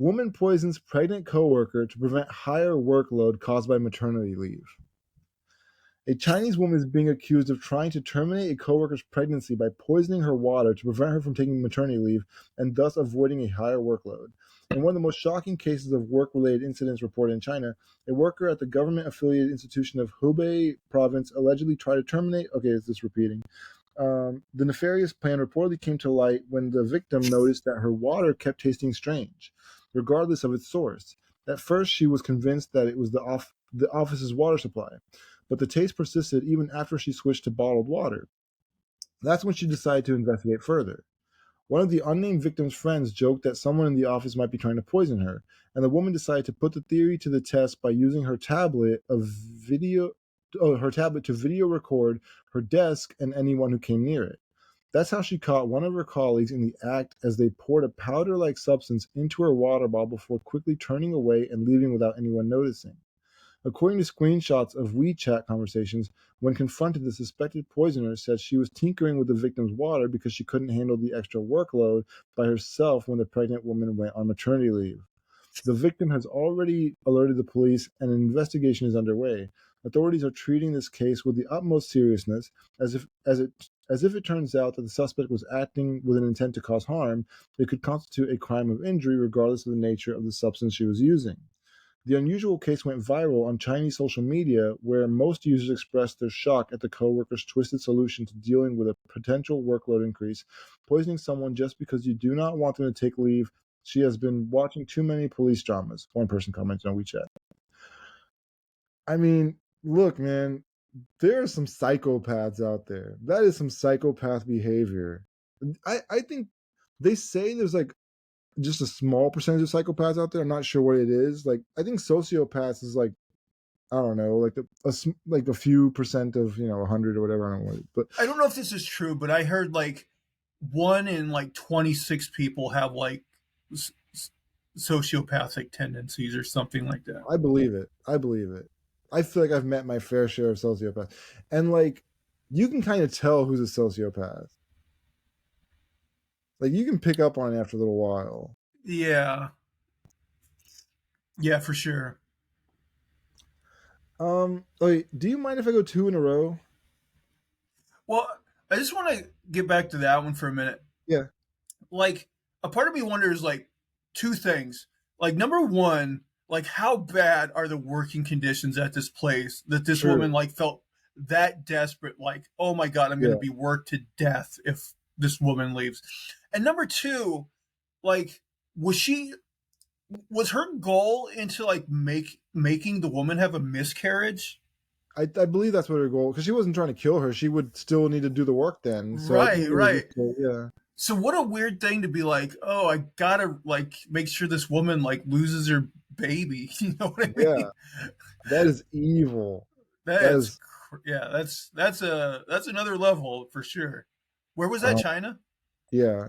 Woman poisons pregnant coworker to prevent higher workload caused by maternity leave. A Chinese woman is being accused of trying to terminate a coworker's pregnancy by poisoning her water to prevent her from taking maternity leave and thus avoiding a higher workload. In one of the most shocking cases of work-related incidents reported in China, a worker at the government-affiliated institution of Hubei province allegedly tried to terminate. Okay, is this repeating? The nefarious plan reportedly came to light when the victim noticed that her water kept tasting strange, regardless of its source. At first, she was convinced that it was the office's water supply, but the taste persisted even after she switched to bottled water. That's when she decided to investigate further. One of the unnamed victim's friends joked that someone in the office might be trying to poison her, and the woman decided to put the theory to the test by using her tablet to video record her desk and anyone who came near it. That's how she caught one of her colleagues in the act as they poured a powder-like substance into her water bottle before quickly turning away and leaving without anyone noticing. According to screenshots of WeChat conversations, when confronted, the suspected poisoner said she was tinkering with the victim's water because she couldn't handle the extra workload by herself when the pregnant woman went on maternity leave. The victim has already alerted the police and an investigation is underway. Authorities are treating this case with the utmost seriousness, as if it turns out that the suspect was acting with an intent to cause harm, it could constitute a crime of injury regardless of the nature of the substance she was using. The unusual case went viral on Chinese social media, where most users expressed their shock at the coworker's twisted solution to dealing with a potential workload increase. Poisoning someone just because you do not want them to take leave. She has been watching too many police dramas, one person commented on WeChat. I mean, look, man, there are some psychopaths out there. That is some psychopath behavior. I think they say there's like just a small percentage of psychopaths out there. I'm not sure what it is. Like, I think sociopaths is like, I don't know, like a few percent of 100 or whatever. I don't know, but I don't know if this is true, but I heard like 1 in 26 people have like sociopathic tendencies or something like that. I believe it. I believe it. I feel like I've met my fair share of sociopaths, and like you can kind of tell who's a sociopath. Like you can pick up on it after a little while. Yeah, yeah, for sure. Like, do you mind if I go two in a row? Well, I just want to get back to that one for a minute. Yeah, Like, a part of me wonders, like, two things. Like, number one, like, how bad are the working conditions at this place that this woman, true. like, felt that desperate, like, oh my God, I'm going to Yeah, be worked to death if this woman leaves. And number two, like, was her goal into like making the woman have a miscarriage? I believe that's what her goal, because she wasn't trying to kill her. She would still need to do the work then. So I think Right, it was right. just yeah, So what a weird thing to be like, oh, I gotta like make sure this woman like loses her baby. You know what I yeah. mean? That is evil. That That's is yeah, that's another level for sure. Where was that? uh, China? yeah.